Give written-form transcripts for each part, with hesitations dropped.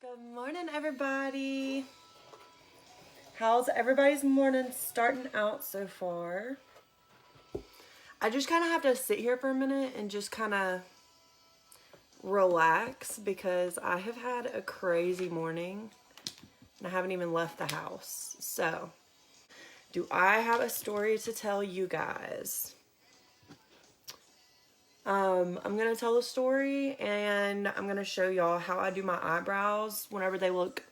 Good morning, everybody. How's everybody's morning starting out so far? I just kind of have to sit here for a minute and just kind of relax because I have had a crazy morning and I haven't even left the house. So, do I have a story to tell you guys? I'm going to tell a story and I'm going to show y'all how I do my eyebrows whenever they look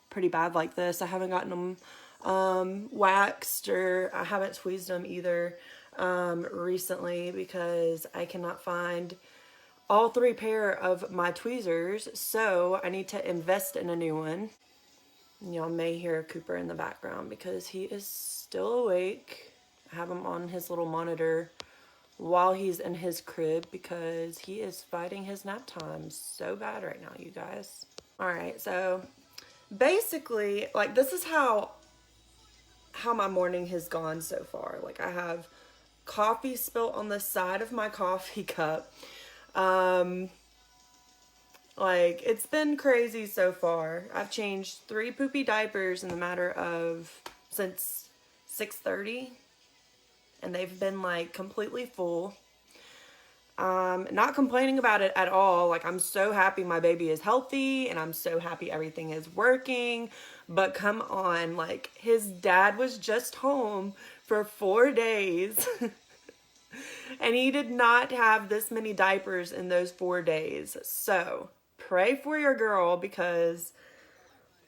pretty bad like this. I haven't gotten them waxed, or I haven't tweezed them either recently because I cannot find all 3 pair of my tweezers, so I need to invest in a new one. Y'all may hear Cooper in the background because he is still awake. I have him on his little monitor while he's in his crib because he is fighting his nap time so bad right now, you guys. All right, so basically, like, this is how my morning has gone so far. Like, I have coffee spilt on the side of my coffee cup. Like, it's been crazy so far. I've changed 3 poopy diapers in the matter of since 6:30, and they've been like completely full. Not complaining about it at all. Like, I'm so happy my baby is healthy and I'm so happy everything is working. But come on, like, his dad was just home for 4 days and he did not have this many diapers in those 4 days. So pray for your girl because,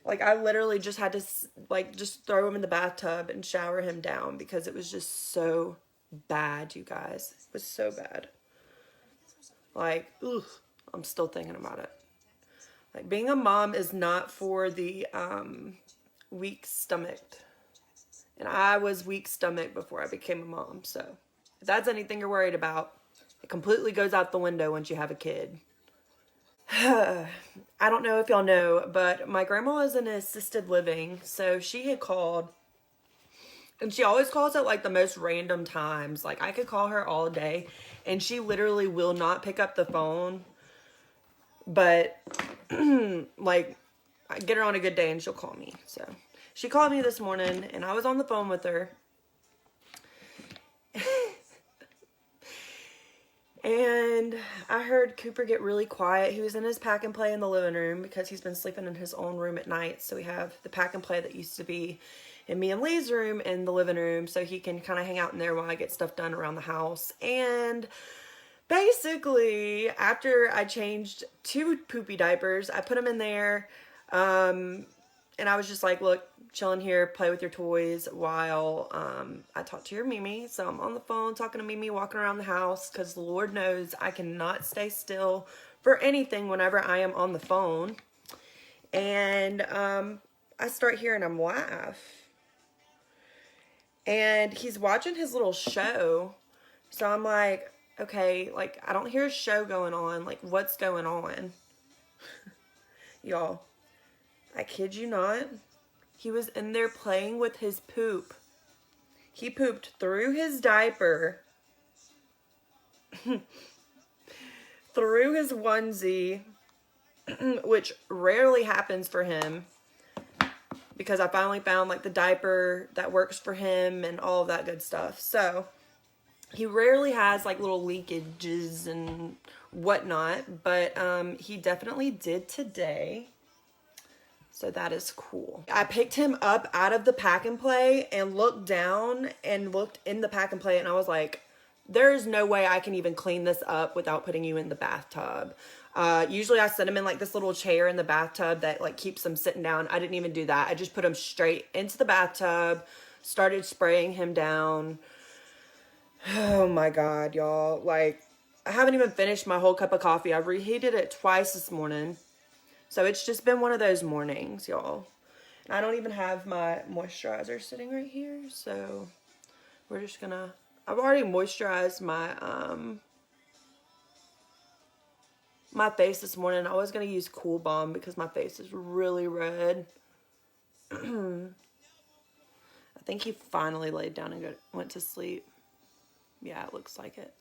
like, I literally just had to, like, just throw him in the bathtub and shower him down because it was just so bad, you guys. It was so bad. Like, ugh, I'm still thinking about it. Like, being a mom is not for the weak-stomached. And I was weak-stomached before I became a mom. So, if that's anything you're worried about, it completely goes out the window once you have a kid. I don't know if y'all know, but my grandma is in assisted living. So, she had called. And she always calls at, like, the most random times. Like, I could call her all day and she literally will not pick up the phone. But, like, I get her on a good day and she'll call me. So, she called me this morning and I was on the phone with her. And I heard Cooper get really quiet. He was in his pack and play in the living room because he's been sleeping in his own room at night. So we have the pack and play that used to be in me and Lee's room in the living room, so he can kind of hang out in there while I get stuff done around the house. And basically, after I changed 2 poopy diapers, I put them in there, and I was just like, look, chilling here, play with your toys while I talk to your Mimi. So I'm on the phone talking to Mimi, walking around the house, because Lord knows I cannot stay still for anything whenever I am on the phone. And I start hearing him laugh. And he's watching his little show. So I'm like, okay, like, I don't hear a show going on. Like, what's going on? Y'all, I kid you not. He was in there playing with his poop. He pooped through his diaper, through his onesie, which rarely happens for him because I finally found, like, the diaper that works for him and all of that good stuff. So he rarely has, like, little leakages and whatnot, but he definitely did today. So that is cool. I picked him up out of the pack and play and looked down and looked in the pack and play, and I was like, there's no way I can even clean this up without putting you in the bathtub. Usually I set him in, like, this little chair in the bathtub that, like, keeps him sitting down. I didn't even do that. I just put him straight into the bathtub, started spraying him down. Oh my God, y'all. Like, I haven't even finished my whole cup of coffee. I reheated it twice this morning. So it's just been one of those mornings, y'all. And I don't even have my moisturizer sitting right here. So we're just gonna, I've already moisturized my, my face this morning. I was gonna use Cool Balm because my face is really red. I think he finally laid down and went to sleep. Yeah, it looks like it.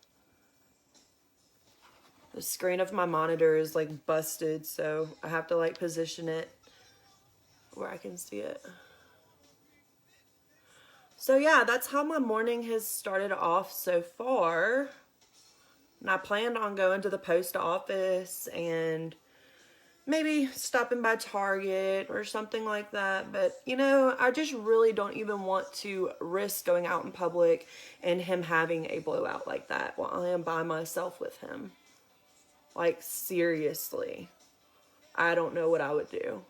The screen of my monitor is like busted, so I have to like position it where I can see it. So yeah, that's how my morning has started off so far. And I planned on going to the post office and maybe stopping by Target or something like that. But, you know, I just really don't even want to risk going out in public and him having a blowout like that while I am by myself with him. Like, seriously. I don't know what I would do.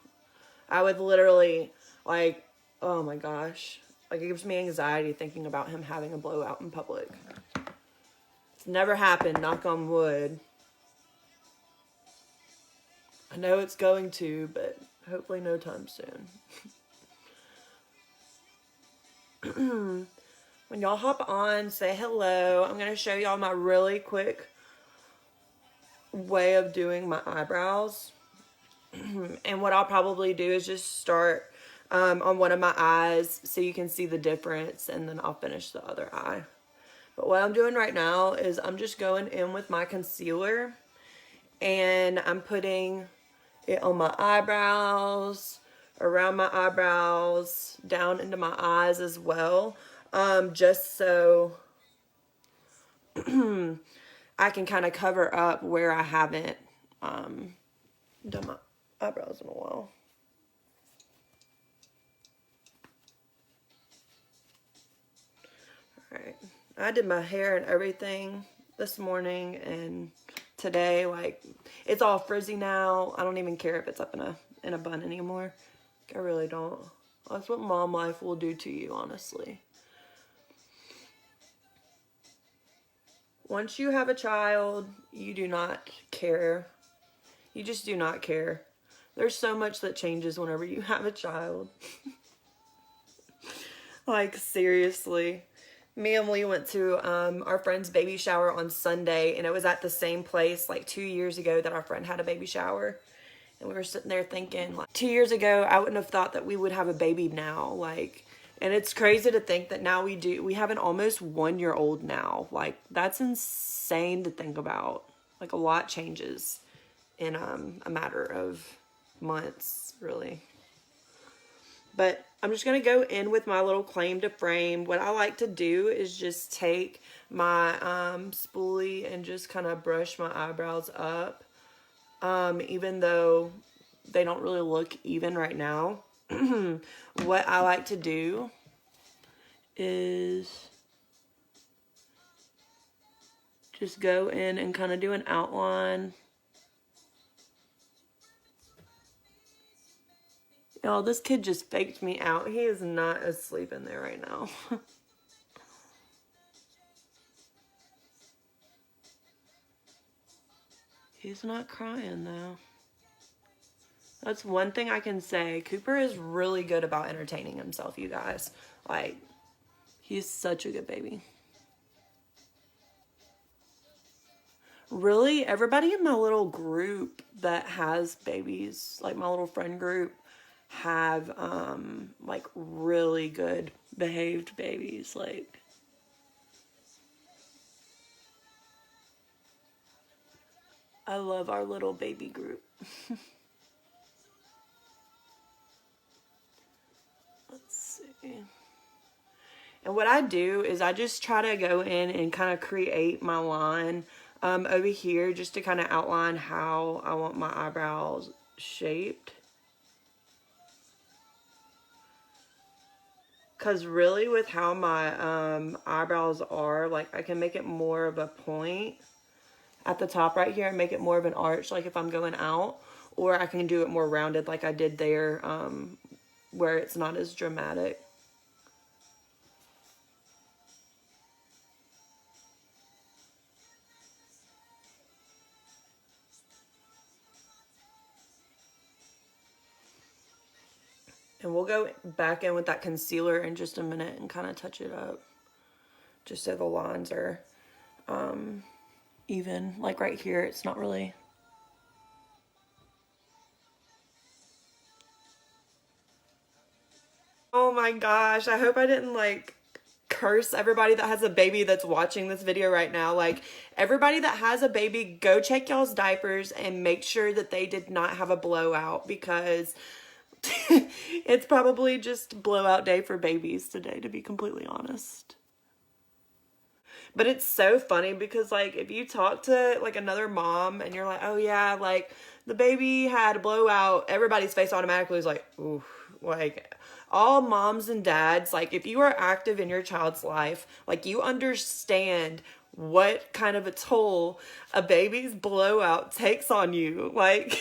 I would literally, like, oh my gosh. Like, it gives me anxiety thinking about him having a blowout in public. It's never happened, knock on wood. I know it's going to, but hopefully no time soon. When y'all hop on, say hello. I'm going to show y'all my really quick way of doing my eyebrows. And what I'll probably do is just start on one of my eyes so you can see the difference, and then I'll finish the other eye. But what I'm doing right now is I'm just going in with my concealer, and I'm putting it on my eyebrows, around my eyebrows, down into my eyes as well, just so I can kind of cover up where I haven't done my eyebrows in a while. Alright, I did my hair and everything this morning, and today, like, it's all frizzy now. I don't even care if it's up in a bun anymore. I really don't. That's what mom life will do to you, honestly. Once you have a child, you do not care. You just do not care. There's so much that changes whenever you have a child. Like, seriously. Me and Lee went to our friend's baby shower on Sunday, and it was at the same place like 2 years ago that our friend had a baby shower. And we were sitting there thinking, like, 2 years ago, I wouldn't have thought that we would have a baby now. Like, and it's crazy to think that now we do. We have an almost 1-year-old now. Like, that's insane to think about. Like, a lot changes in a matter of months, really. But I'm just going to go in with my little claim to frame. What I like to do is just take my spoolie and just kind of brush my eyebrows up. Even though they don't really look even right now. What I like to do is just go in and kind of do an outline. Y'all, this kid just faked me out. He is not asleep in there right now. He's not crying, though. That's one thing I can say. Cooper is really good about entertaining himself, you guys. Like, he's such a good baby. Really, everybody in my little group that has babies, like my little friend group, have, like, really good behaved babies. Like, I love our little baby group. Let's see. And what I do is I just try to go in and kind of create my line over here just to kind of outline how I want my eyebrows shaped. Because really with how my eyebrows are, like, I can make it more of a point at the top right here and make it more of an arch, like if I'm going out. Or I can do it more rounded like I did there, where it's not as dramatic. And we'll go back in with that concealer in just a minute and kind of touch it up. Just so the lines are even. Like right here, it's not really. Oh my gosh, I hope I didn't like curse everybody that has a baby that's watching this video right now. Like, everybody that has a baby, go check y'all's diapers and make sure that they did not have a blowout, because it's probably just blowout day for babies today, to be completely honest. But it's so funny because, like, if you talk to, like, another mom and you're like, oh, yeah, like, the baby had a blowout, everybody's face automatically is like, ooh, like, all moms and dads, like, if you are active in your child's life, like, you understand what kind of a toll a baby's blowout takes on you. Like,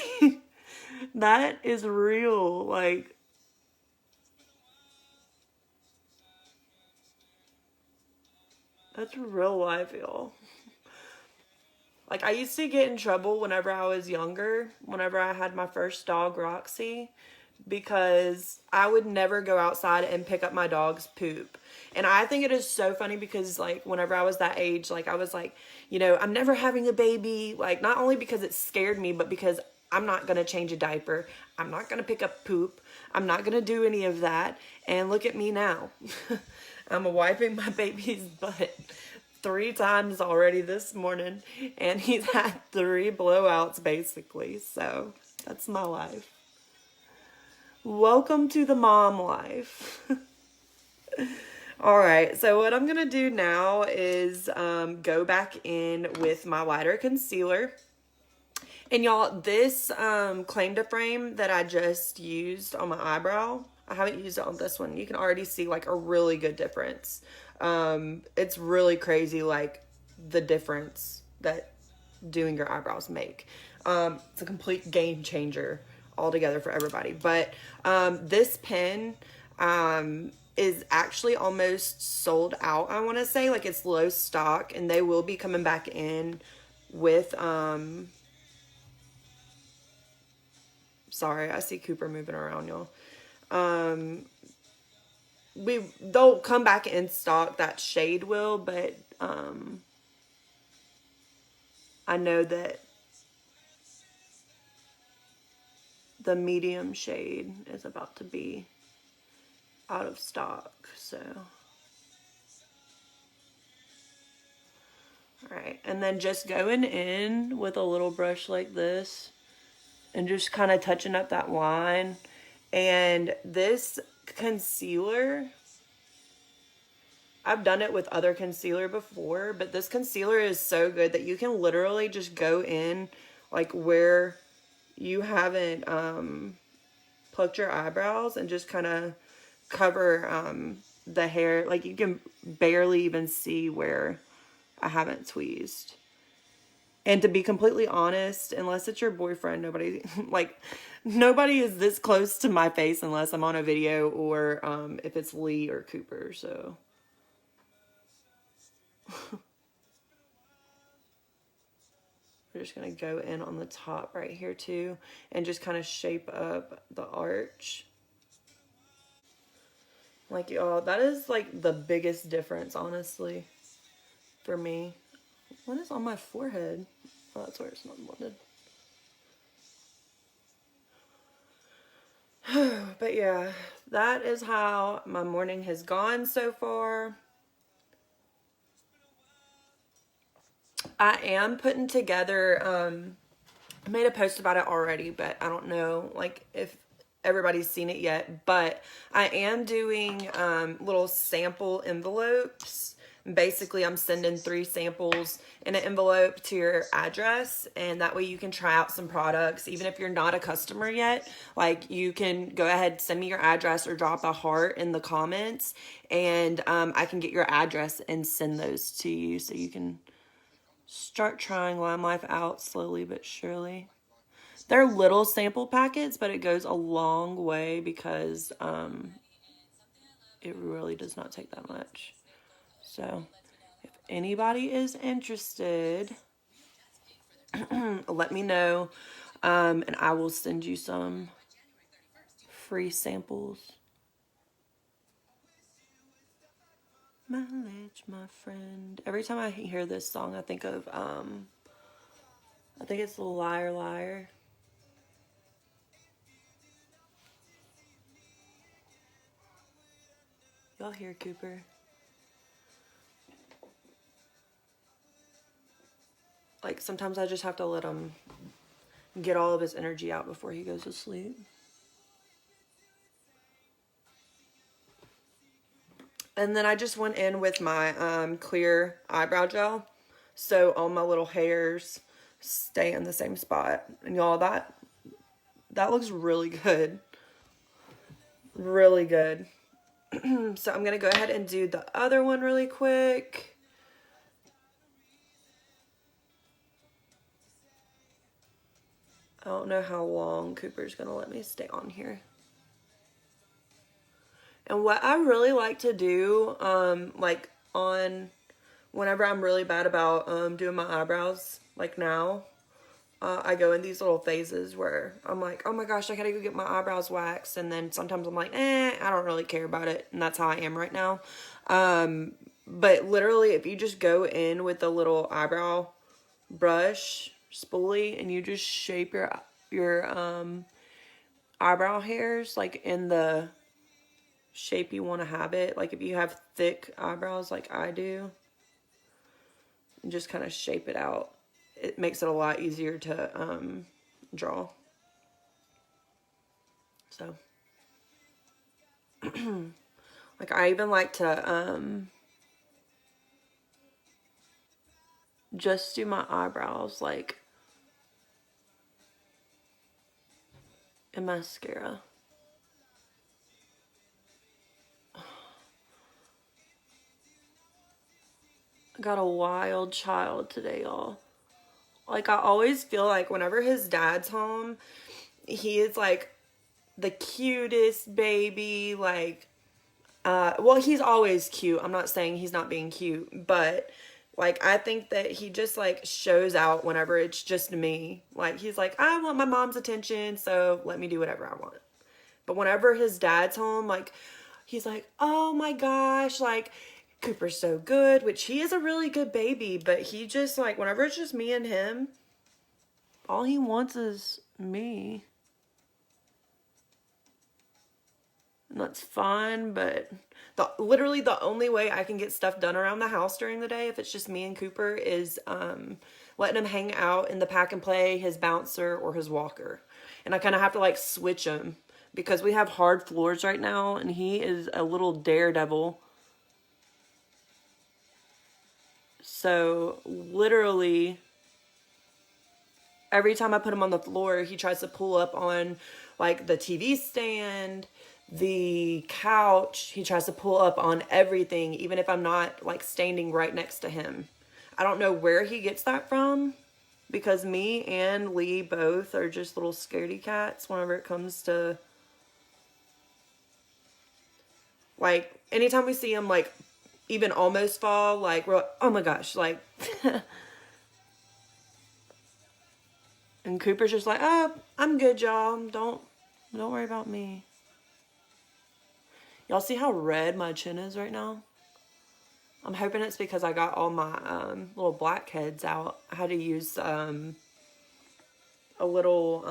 that is real. Like, that's real life, y'all. Like, I used to get in trouble whenever I was younger, whenever I had my first dog, Roxy, because I would never go outside and pick up my dog's poop. And I think it is so funny because, like, whenever I was that age, like, I was like, you know, I'm never having a baby. Like, not only because it scared me, but because I'm not going to change a diaper. I'm not going to pick up poop. I'm not going to do any of that. And look at me now. I'm wiping my baby's butt 3 times already this morning, and he's had 3 blowouts basically. So that's my life. Welcome to the mom life. All right, so what I'm gonna do now is go back in with my lighter concealer. And y'all, this claim to frame that I just used on my eyebrow, I haven't used it on this one. You can already see like a really good difference. It's really crazy, like, the difference that doing your eyebrows make. It's a complete game changer altogether for everybody. But this pen is actually almost sold out, I want to say. Like, it's low stock, and they will be coming back in with sorry, I see Cooper moving around, y'all. They'll come back in stock, that shade will, but I know that the medium shade is about to be out of stock, so. Alright, and then just going in with a little brush like this and just kind of touching up that line. And this concealer, I've done it with other concealer before, but this concealer is so good that you can literally just go in like where you haven't plucked your eyebrows and just kind of cover the hair. Like, you can barely even see where I haven't tweezed. And to be completely honest, unless it's your boyfriend, nobody is this close to my face unless I'm on a video, or if it's Lee or Cooper, so. We're just going to go in on the top right here too, and just kind of shape up the arch. Like, y'all, that is like the biggest difference, honestly, for me. What is on my forehead? Oh, that's where it's not blended. But yeah, that is how my morning has gone so far. I am putting together, I made a post about it already, but I don't know, like, if everybody's seen it yet, but I am doing little sample envelopes. Basically, I'm sending 3 samples in an envelope to your address, and that way you can try out some products. Even if you're not a customer yet, like, you can go ahead, send me your address or drop a heart in the comments, and I can get your address and send those to you so you can start trying Lime Life out slowly but surely. They're little sample packets, but it goes a long way because it really does not take that much. So if anybody is interested, let me know, and I will send you some free samples. Mileage, my friend. Every time I hear this song, I think of, I think it's Liar Liar. Y'all hear Cooper? Like, sometimes I just have to let him get all of his energy out before he goes to sleep. And then I just went in with my clear eyebrow gel, so all my little hairs stay in the same spot. And y'all, that looks really good. Really good. So I'm going to go ahead and do the other one really quick. I don't know how long Cooper's going to let me stay on here. And what I really like to do, like on whenever I'm really bad about doing my eyebrows, like now, I go in these little phases where I'm like, oh my gosh, I gotta go get my eyebrows waxed. And then sometimes I'm like, I don't really care about it. And that's how I am right now. But literally, if you just go in with a little eyebrow brush, spoolie, and you just shape your eyebrow hairs like in the shape you want to have it. Like if you have thick eyebrows like I do, and just kind of shape it out. It makes it a lot easier to draw. So, like I even like to just do my eyebrows like in mascara. I got a wild child today, y'all. Like I always feel like whenever his dad's home, he is like the cutest baby. Like, well, he's always cute. I'm not saying he's not being cute, but like I think that he just like shows out whenever it's just me. Like he's like, I want my mom's attention, so let me do whatever I want. But whenever his dad's home, like he's like, oh my gosh, like Cooper's so good, which he is a really good baby, but he just like whenever it's just me and him, all he wants is me. And that's fine, but literally the only way I can get stuff done around the house during the day, if it's just me and Cooper, is letting him hang out in the pack and play, his bouncer, or his walker. And I kind of have to like switch him because we have hard floors right now, and he is a little daredevil. So literally every time I put him on the floor, he tries to pull up on like the TV stand, the couch. He tries to pull up on everything, even if I'm not like standing right next to him. I don't know where he gets that from, because me and Lee both are just little scaredy cats whenever it comes to like anytime we see him like even almost fall, like we're like, oh my gosh, like and Cooper's just like, oh, I'm good, y'all. Don't worry about me. Y'all see how red my chin is right now? I'm hoping it's because I got all my little blackheads out. I had to use a little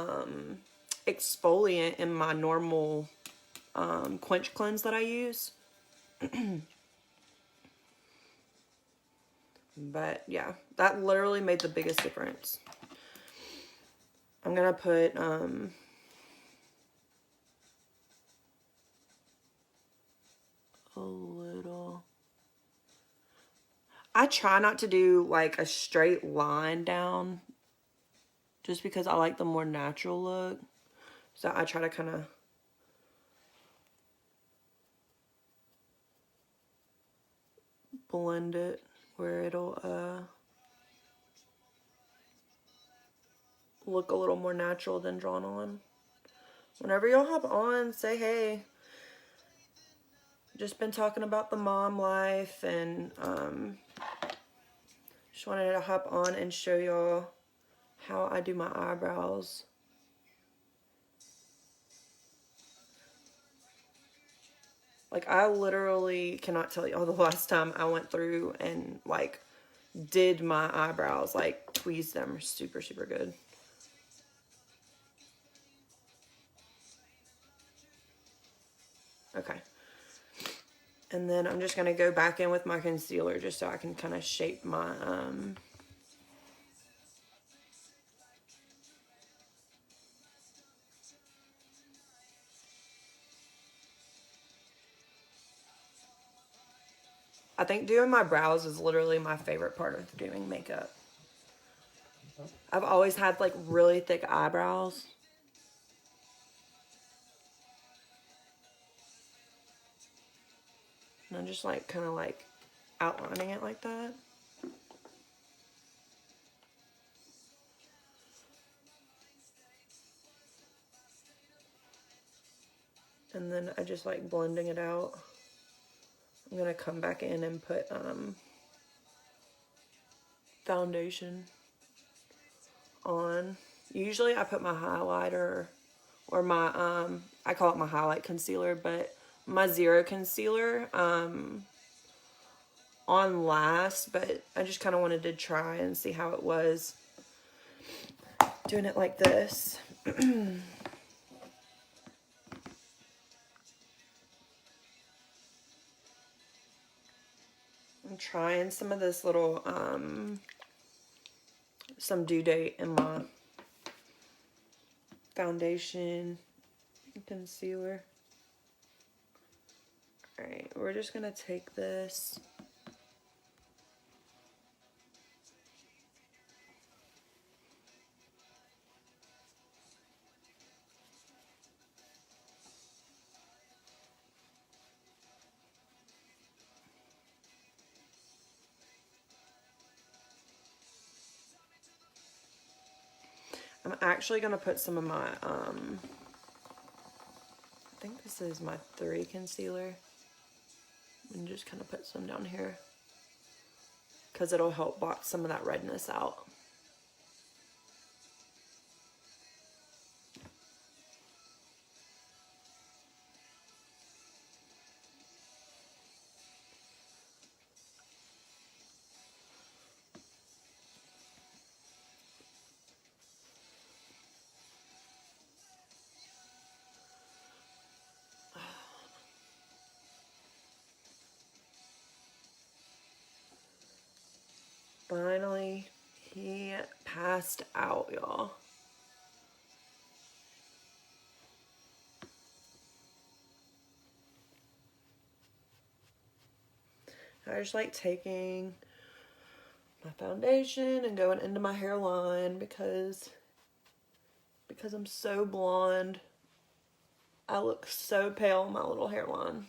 exfoliant in my normal quench cleanse that I use. But yeah, that literally made the biggest difference. I'm gonna put a little. I try not to do like a straight line down just because I like the more natural look. So I try to kind of blend it where it'll look a little more natural than drawn on. Whenever y'all hop on, say hey. Just been talking about the mom life, and just wanted to hop on and show y'all how I do my eyebrows. Like I literally cannot tell y'all the last time I went through and like did my eyebrows, like tweezed them super good. Okay. And then I'm just going to go back in with my concealer just so I can kind of shape my I think doing my brows is literally my favorite part of doing makeup. I've always had like really thick eyebrows. And I'm just like kind of like outlining it like that. And then I just like blending it out. I'm gonna come back in and put foundation on. Usually I put my highlighter or my I call it my highlight concealer, but my zero concealer on last, but I just kind of wanted to try and see how it was doing it like this. I'm trying some of this little some due date in my foundation and concealer. Alright, we're just gonna take this. I'm actually gonna put some of my I think this is my 3 concealer, and just kind of put some down here because it'll help block some of that redness out. Finally, he passed out, y'all. I just like taking my foundation and going into my hairline because I'm so blonde. I look so pale on my little hairline.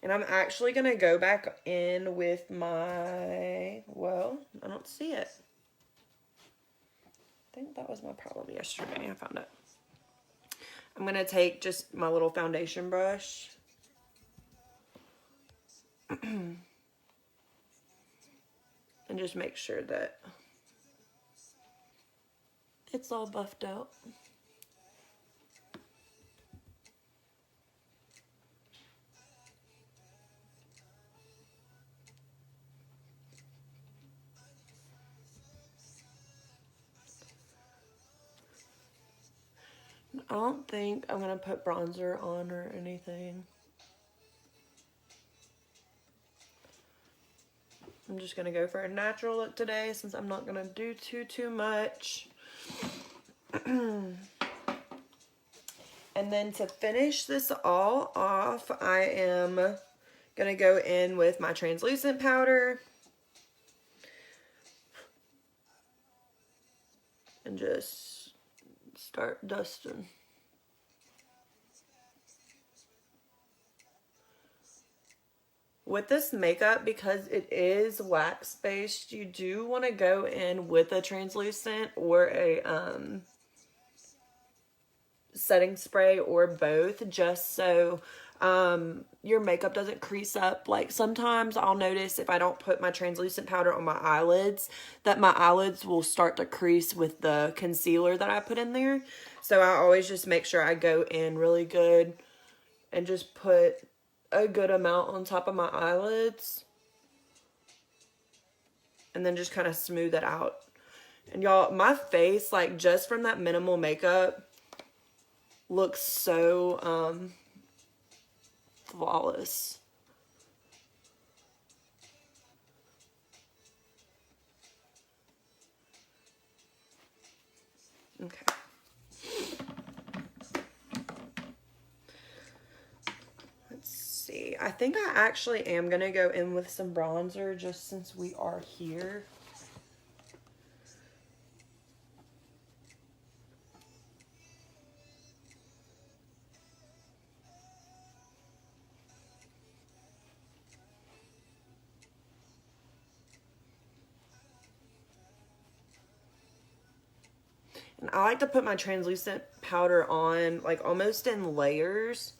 And I'm actually going to go back in with my, well, I don't see it. I think that was my problem yesterday. I found it. I'm going to take just my little foundation brush. And just make sure that it's all buffed out. I don't think I'm going to put bronzer on or anything. I'm just going to go for a natural look today since I'm not going to do too much. And then to finish this all off, I am going to go in with my translucent powder. And just start dusting. With this makeup, because it is wax based, you do want to go in with a translucent or a setting spray or both, just so your makeup doesn't crease up. Like sometimes I'll notice if I don't put my translucent powder on my eyelids that my eyelids will start to crease with the concealer that I put in there. So I always just make sure I go in really good and just put a good amount on top of my eyelids and then just kind of smooth it out. And y'all, my face, like just from that minimal makeup, looks so flawless. Okay. see. I think I actually am going to go in with some bronzer just since we are here. And I like to put my translucent powder on like almost in layers.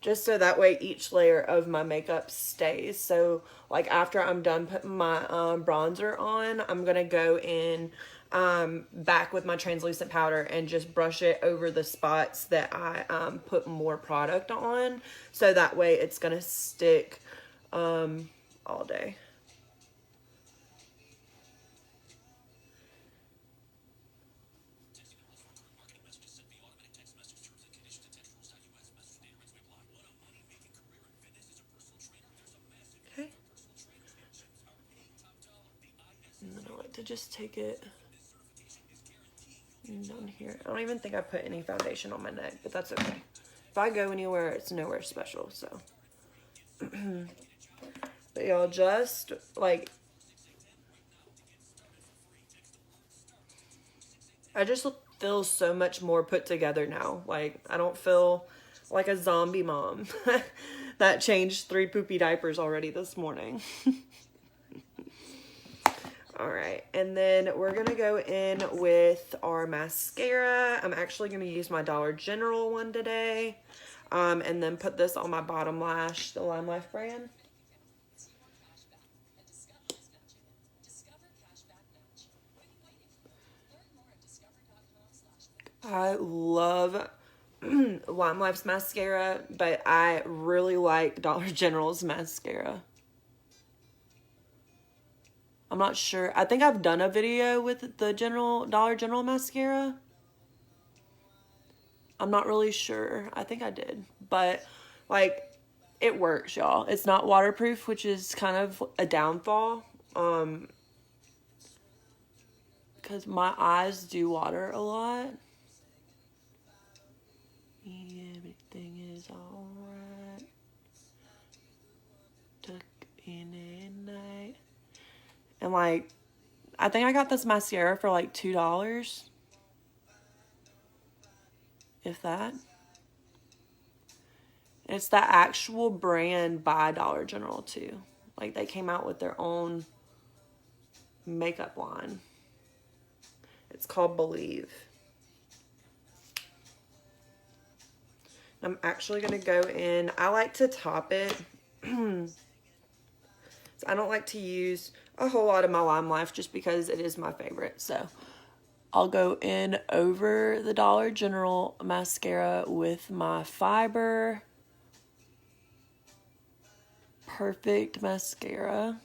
Just so that way each layer of my makeup stays. So like after I'm done putting my bronzer on, I'm going to go in back with my translucent powder and just brush it over the spots that I put more product on. So that way it's going to stick all day. To just take it down here. I don't even think I put any foundation on my neck, but that's okay. If I go anywhere, it's nowhere special, so. But y'all, just like, I just feel so much more put together now. Like, I don't feel like a zombie mom that changed 3 poopy diapers already this morning. All right, and then we're going to go in with our mascara. I'm actually going to use my Dollar General one today, and then put this on my bottom lash, the Lime Life brand. I love Lime Life's mascara, but I really like Dollar General's mascara. I'm not sure. I think I've done a video with the Dollar General mascara. I'm not really sure. I think I did. But, like, it works, y'all. It's not waterproof, which is kind of a downfall. Because my eyes do water a lot. Everything is alright. Tuck in at night. And like, I think I got this mascara for like $2. If that. It's the actual brand by Dollar General too. Like they came out with their own makeup line. It's called Believe. I'm actually going to go in. I like to top it. So I don't like to use a whole lot of my Lime Life just because it is my favorite. So I'll go in over the Dollar General mascara with my Fiber Perfect mascara.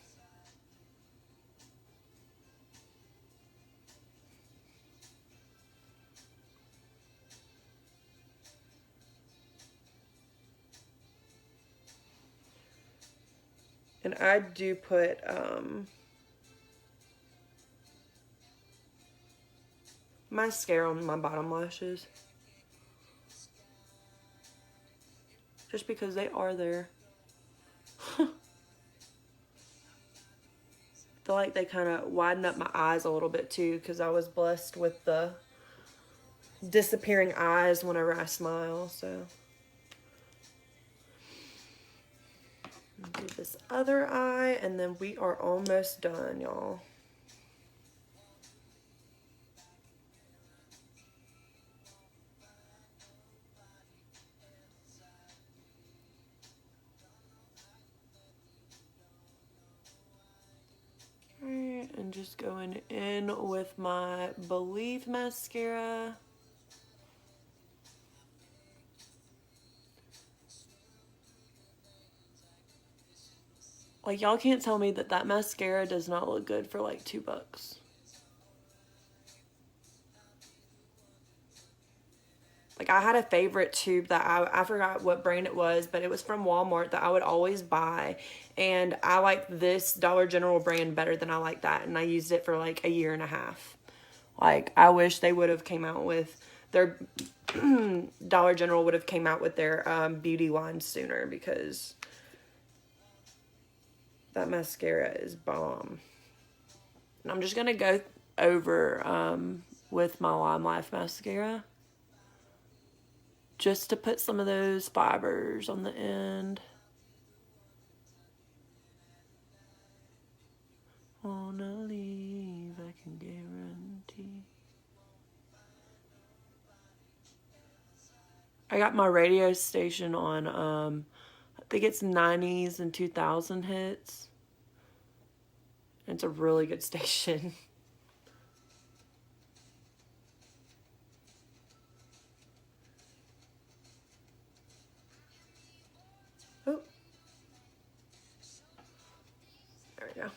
And I do put mascara on my bottom lashes. Just because they are there. I feel like they kind of widen up my eyes a little bit too because I was blessed with the disappearing eyes whenever I smile, so. Do this other eye, and then we are almost done, y'all. Alright, and just going in with my Believe mascara. Like, y'all can't tell me that that mascara does not look good for like $2. Like, I had a favorite tube that I forgot what brand it was, but it was from Walmart that I would always buy. And I like this Dollar General brand better than I like that. And I used it for like a year and a half. Like, I wish they would have came out with their Dollar General would have came out with their beauty line sooner, because that mascara is bomb. And I'm just going to go over with my Lime Life mascara, just to put some of those fibers on the end. Wanna leave, I can guarantee. I got my radio station on, I think it's 90s and 2000 hits. It's a really good station. Oh. There we go.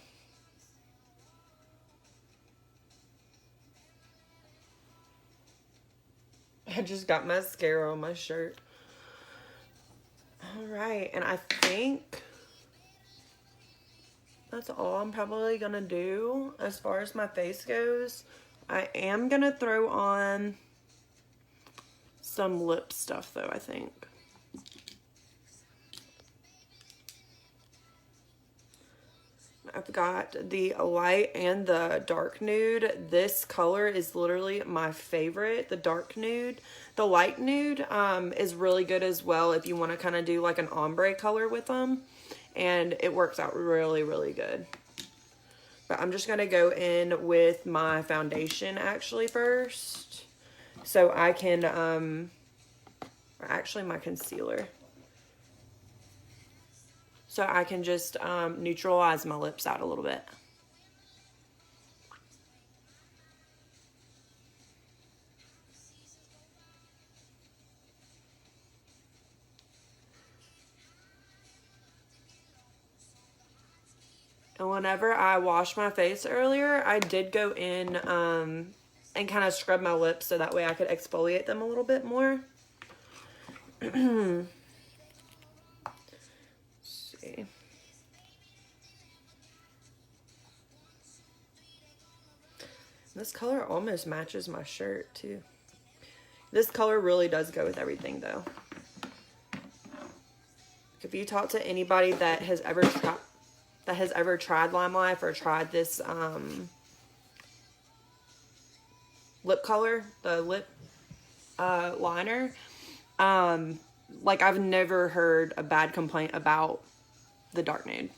I just got mascara on my shirt. Alright, and I think that's all I'm probably gonna do as far as my face goes. I am gonna throw on some lip stuff though, I think. I've got the light and the dark nude. This color is literally my favorite, the dark nude. The light nude is really good as well if you want to kind of do like an ombre color with them. And it works out really, really good. But I'm just going to go in with my foundation actually first, so I can, actually my concealer. So I can just neutralize my lips out a little bit. And whenever I washed my face earlier, I did go in and kind of scrub my lips so that way I could exfoliate them a little bit more. Let's see. This color almost matches my shirt too. This color really does go with everything though. If you talk to anybody that has ever tried Lime Life or tried this lip color, the lip liner, like I've never heard a bad complaint about the dark nude.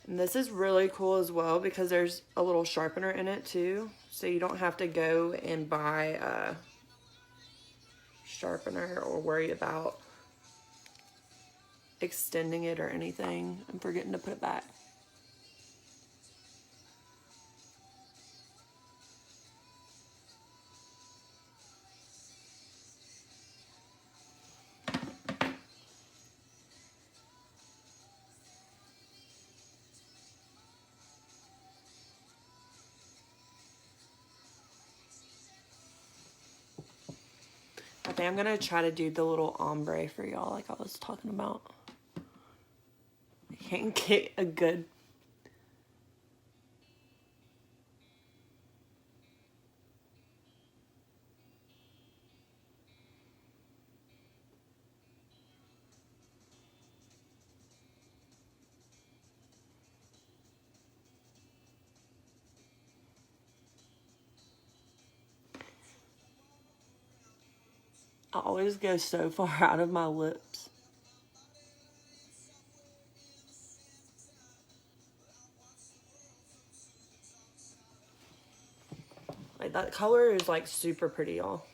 And this is really cool as well because there's a little sharpener in it too. So you don't have to go and buy a sharpener or worry about extending it or anything and forgetting to put it back. I think I'm gonna try to do the little ombre for y'all like I was talking about. I can't get a good... I always go so far out of my lips. Like that color is like super pretty, y'all.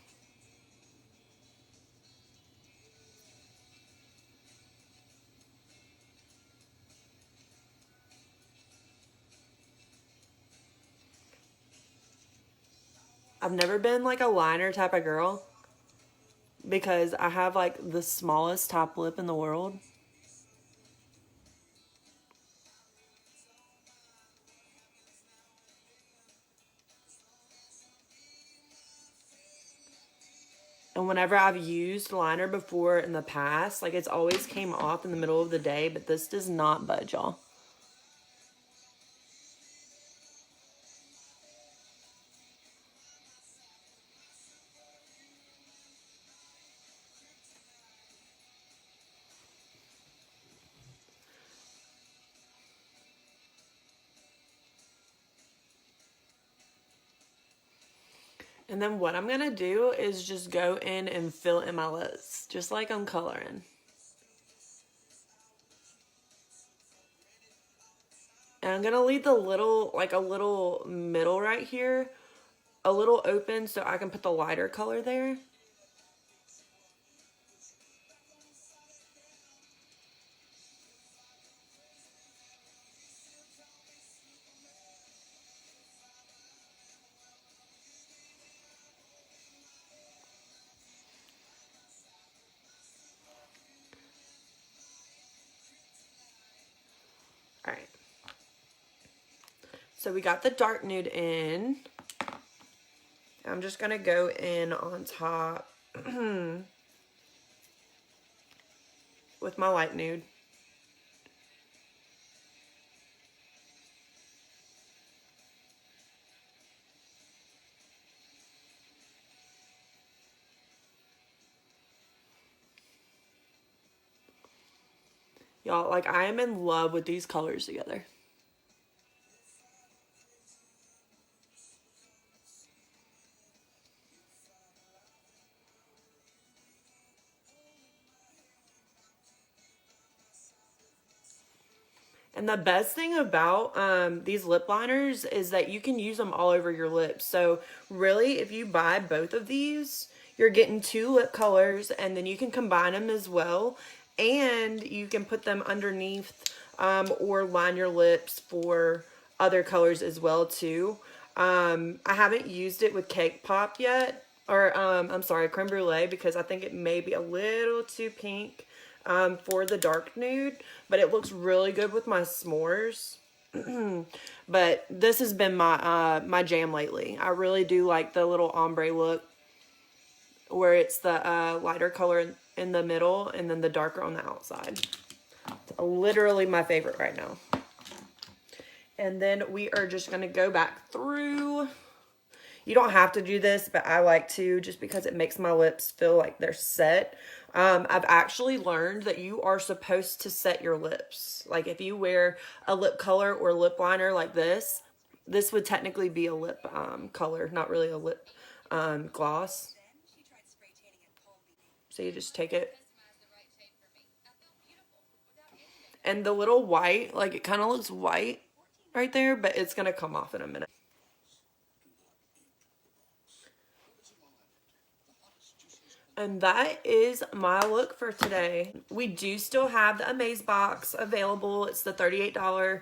I've never been like a liner type of girl because I have like the smallest top lip in the world. And And whenever I've used liner before in the past, like it's always came off in the middle of the day, but this does not budge, y'all. And then what I'm going to do is just go in and fill in my lips, just like I'm coloring. And I'm going to leave the little, like a little middle right here, a little open so I can put the lighter color there. All right. So we got the dark nude in. I'm just going to go in on top with my light nude. Y'all, like I am in love with these colors together. And the best thing about these lip liners is that you can use them all over your lips. So really, if you buy both of these, you're getting 2 lip colors, and then you can combine them as well. And you can put them underneath or line your lips for other colors as well too. I haven't used it with Cake Pop yet, or I'm sorry, Creme Brulee, because I think it may be a little too pink for the dark nude, but it looks really good with my s'mores. But this has been my my jam lately. I really do like the little ombre look where it's the lighter color in the middle and then the darker on the outside. It's literally my favorite right now. And then we are just going to go back through. You don't have to do this, but I like to, just because it makes my lips feel like they're set. I've actually learned that you are supposed to set your lips. Like if you wear a lip color or lip liner like this would technically be a lip color, not really a lip gloss. So you just take it. And the little white, like it kind of looks white right there, but it's going to come off in a minute. And that is my look for today. We do still have the Amaze box available. It's the $38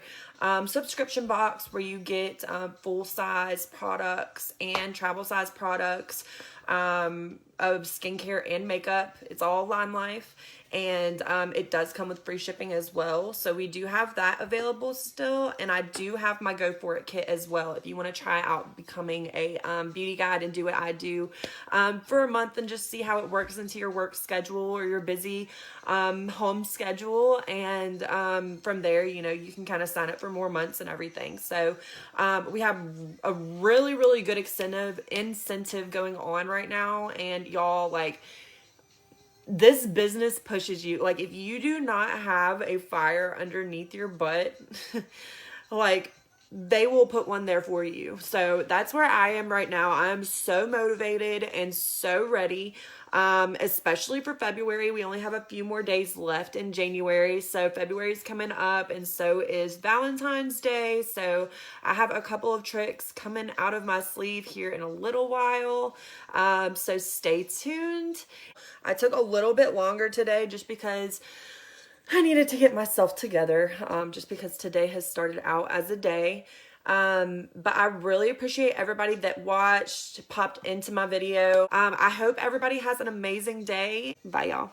subscription box where you get full-size products and travel-size products of skincare and makeup. It's all Lime Life. And it does come with free shipping as well. So we do have that available still. And I do have my Go For It kit as well. If you want to try out becoming a beauty guide and do what I do for a month and just see how it works into your work schedule or your busy home schedule. And from there, you know, you can kind of sign up for more months and everything. So we have a really, really good incentive going on right now. And y'all, like, this business pushes you. Like, if you do not have a fire underneath your butt, like, they will put one there for you. So that's where I am right now. I'm so motivated and so ready, especially for February. We only have a few more days left in January. So February's coming up, and so is Valentine's Day. So I have a couple of tricks coming out of my sleeve here in a little while. So stay tuned. I took a little bit longer today just because I needed to get myself together, just because today has started out as a day. But I really appreciate everybody that watched, popped into my video. I hope everybody has an amazing day. Bye, y'all.